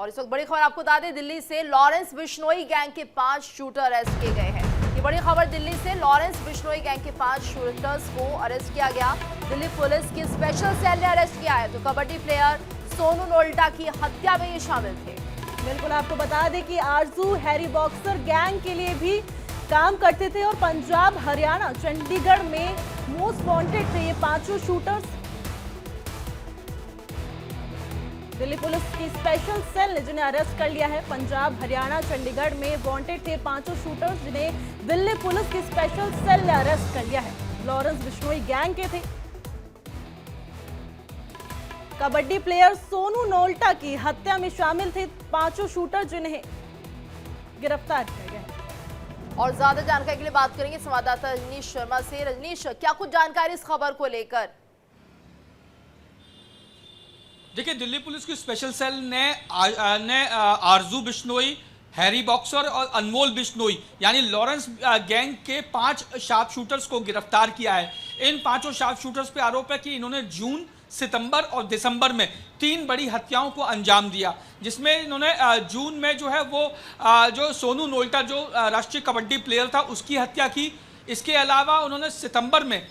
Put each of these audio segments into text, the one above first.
और इस वक्त बड़ी खबर आपको बता दें, दिल्ली से लॉरेंस बिश्नोई गैंग के 5 शूटर अरेस्ट किए गए हैं। ये बड़ी खबर दिल्ली से, लॉरेंस बिश्नोई गैंग के 5 शूटर्स को अरेस्ट किया गया। दिल्ली पुलिस की स्पेशल सेल ने अरेस्ट किया है। तो कबड्डी प्लेयर सोनू नोल्टा की हत्या में ये शामिल थे। बिल्कुल, आपको बता दें कि आरजू हैरी बॉक्सर गैंग के लिए भी काम करते थे और पंजाब, हरियाणा, चंडीगढ़ में मोस्ट वांटेड थे ये 5 शूटर्स। दिल्ली पुलिस की स्पेशल सेल ने जिन्हें अरेस्ट कर लिया है। पंजाब, हरियाणा, चंडीगढ़ में वांटेड थे 5 शूटर्स जिन्हें दिल्ली पुलिस की स्पेशल सेल ने अरेस्ट कर लिया है। लॉरेंस बिश्नोई गैंग के थे। कबड्डी प्लेयर सोनू नोल्टा की हत्या में शामिल थे 5 शूटर जिन्हें गिरफ्तार किया गया है। और ज्यादा जानकारी के लिए बात करेंगे संवाददाता रजनीश शर्मा से। रजनीश, क्या कुछ जानकारी इस खबर को लेकर? देखिए, दिल्ली पुलिस की स्पेशल सेल ने आरजू बिश्नोई, हैरी बॉक्सर और अनमोल बिश्नोई यानी लॉरेंस गैंग के 5 शार्प शूटर्स को गिरफ्तार किया है। इन 5 शार्प शूटर्स पे आरोप है कि इन्होंने जून, सितंबर और दिसंबर में 3 बड़ी हत्याओं को अंजाम दिया, जिसमें इन्होंने जून में जो है वो जो सोनू नोल्टा जो राष्ट्रीय कबड्डी प्लेयर था उसकी हत्या की। इसके अलावा उन्होंने सितंबर में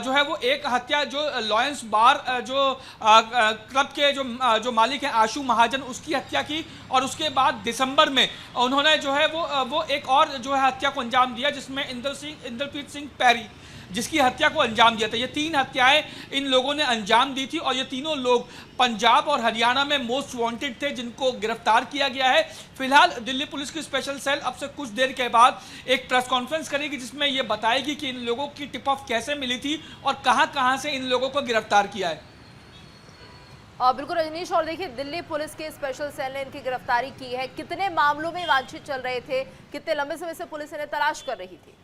जो है वो एक हत्या जो लॉयंस बार जो क्लब के जो मालिक हैं आशु महाजन, उसकी हत्या की। और उसके बाद दिसंबर में उन्होंने जो है वो एक और जो है हत्या को अंजाम दिया, जिसमें इंद्रप्रीत सिंह पैरी जिसकी हत्या को अंजाम दिया था। ये 3 हत्याएं इन लोगों ने अंजाम दी थी और ये तीनों लोग पंजाब और हरियाणा में मोस्ट वांटेड थे, जिनको गिरफ्तार किया गया है। फिलहाल दिल्ली पुलिस की स्पेशल सेल अब से कुछ देर के बाद एक प्रेस कॉन्फ्रेंस करेगी, जिसमें ये बताएगी कि इन लोगों की टिप ऑफ कैसे मिली थी और कहां से इन लोगों को गिरफ्तार किया है। बिल्कुल रजनीश, और देखिए दिल्ली पुलिस के स्पेशल सेल ने इनकी गिरफ्तारी की है। कितने मामलों में वांछित चल रहे थे, कितने लंबे समय से पुलिस इन्हें तलाश कर रही थी?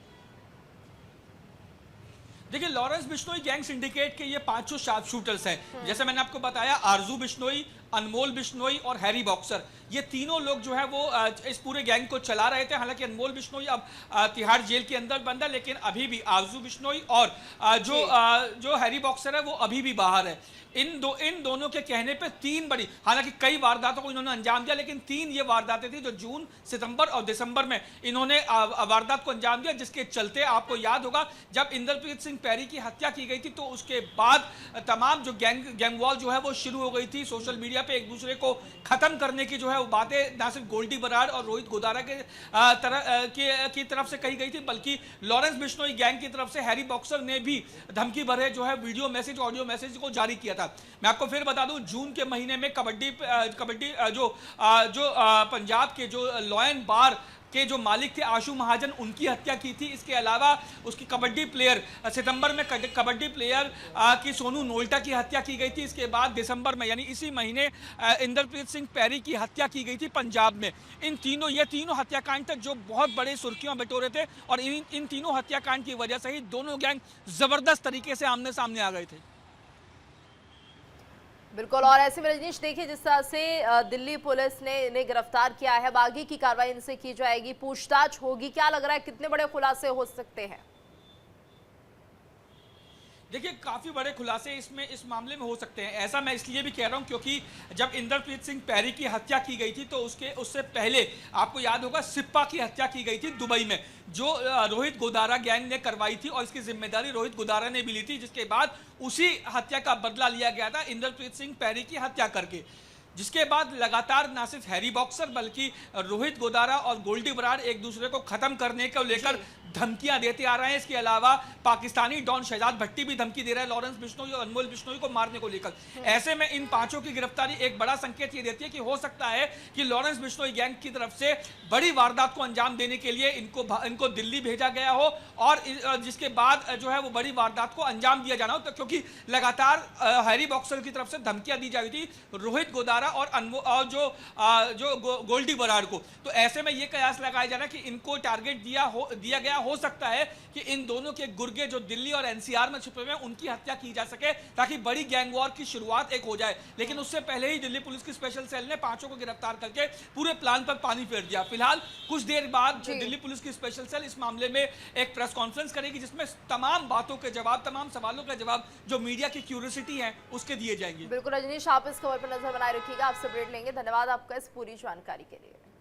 देखिए, लॉरेंस बिश्नोई गैंग सिंडिकेट के ये 5 शार्प शूटर्स हैं। जैसे मैंने आपको बताया, आरजू बिश्नोई, अनमोल बिश्नोई और हैरी बॉक्सर, ये तीनों लोग जो है वो इस पूरे गैंग को चला रहे थे। हालांकि अनमोल बिश्नोई अब तिहाड़ जेल के अंदर बंद है, लेकिन अभी भी आरजू बिश्नोई और जो हैरी बॉक्सर है वो अभी भी बाहर है। इन दोनों के कहने पे 3 बड़ी, हालांकि कई वारदातों को इन्होंने अंजाम दिया, लेकिन 3 ये वारदातें थी जो जून, सितंबर और दिसंबर में इन्होंने वारदात को अंजाम दिया, जिसके चलते आपको याद होगा जब इंद्रप्रीत सिंह पैरी की हत्या की गई थी तो उसके बाद तमाम जो गैंग वॉर जो है वो शुरू हो गई थी। सोशल मीडिया पे एक दूसरे को खत्म करने की जो है वो बातें ना सिर्फ गोल्डी बराड़ और रोहित गोदारा की तरफ से कही गई थी, बल्कि लॉरेंस बिश्नोई गैंग की तरफ से हैरी बॉक्सर ने भी धमकी भरे जो है वीडियो मैसेज, ऑडियो मैसेज को जारी किया था। मैं आपको फिर बता दूं, जून के महीने में कबड्डी जो पंजाब के जो लॉयन बार के जो मालिक थे आशु महाजन, उनकी हत्या की थी। इसके अलावा उसकी कबड्डी प्लेयर सितंबर में कबड्डी प्लेयर की सोनू नोल्टा की हत्या की गई थी। इसके बाद दिसंबर में यानी इसी महीने इंद्रप्रीत सिंह पैरी की हत्या की गई थी पंजाब में। ये तीनों हत्याकांड तक जो बहुत बड़े सुर्खियों में बटोरे थे और इन तीनों हत्याकांड की वजह से ही दोनों गैंग जबरदस्त तरीके से आमने सामने आ गए थे। बिल्कुल, और ऐसे में रजनीश देखिए, जिस तरह से दिल्ली पुलिस ने इन्हें गिरफ्तार किया है, आगे की कार्रवाई इनसे की जाएगी, पूछताछ होगी। क्या लग रहा है, कितने बड़े खुलासे हो सकते हैं? देखिए, काफी बड़े खुलासे इस मामले में हो सकते हैं। ऐसा मैं इसलिए भी कह रहा हूं क्योंकि जब इंद्रप्रीत सिंह पैरी की हत्या की गई थी तो उससे पहले आपको याद होगा सिप्पा की हत्या की गई थी दुबई में, जो रोहित गोदारा गैंग ने करवाई थी और इसकी जिम्मेदारी रोहित गोदारा ने भी ली थी, जिसके बाद उसी हत्या का बदला लिया गया था इंद्रप्रीत सिंह पैरी की हत्या करके। जिसके बाद लगातार ना सिर्फ हैरी बॉक्सर बल्कि रोहित गोदारा और गोल्डी बराड़ एक दूसरे को खत्म करने को लेकर धमकियां देते आ रहे हैं। इसके अलावा पाकिस्तानी डॉन शहजाद भट्टी भी धमकी दे रहा है लॉरेंस बिश्नोई और अनमोल बिश्नोई को मारने को लेकर। ऐसे में इन 5 की गिरफ्तारी एक बड़ा संकेत ये देती है कि हो सकता है कि लॉरेंस बिश्नोई गैंग की तरफ से बड़ी वारदात को अंजाम देने के लिए इनको दिल्ली भेजा गया हो और जिसके बाद जो है वो बड़ी वारदात को अंजाम दिया जाना हो। तो क्योंकि लगातार हैरी बॉक्सर की तरफ से धमकियां दी जा रही थी रोहित गोदारा और जो गोल्डी बराड़ को, तो ऐसे में ये कयास लगाया जा रहा है कि इनको टारगेट दिया गया हो सकता है कि इन दोनों के गुर्गे जो दिल्ली और एनसीआर में छुपे हुए हैं उनकी हत्या की जा सके, ताकि बड़ी गैंग वॉर की शुरुआत एक हो जाए। लेकिन उससे पहले ही दिल्ली पुलिस की स्पेशल सेल ने पांचों को गिरफ्तार करके पूरे प्लान पर पानी फेर दिया। फिलहाल कुछ देर बाद दिल्ली पुलिस की स्पेशल सेल इस मामले में एक प्रेस कॉन्फ्रेंस करेगी, जिसमें तमाम बातों के जवाब, तमाम सवालों के जवाब जो मीडिया की क्यूरियोसिटी है उसके दिए जाएंगे। बिल्कुल रजनीश, आप इस खबर पर नजर बनाए रखिएगा, आपसे अपडेट लेंगे। धन्यवाद आपका इस पूरी जानकारी के लिए।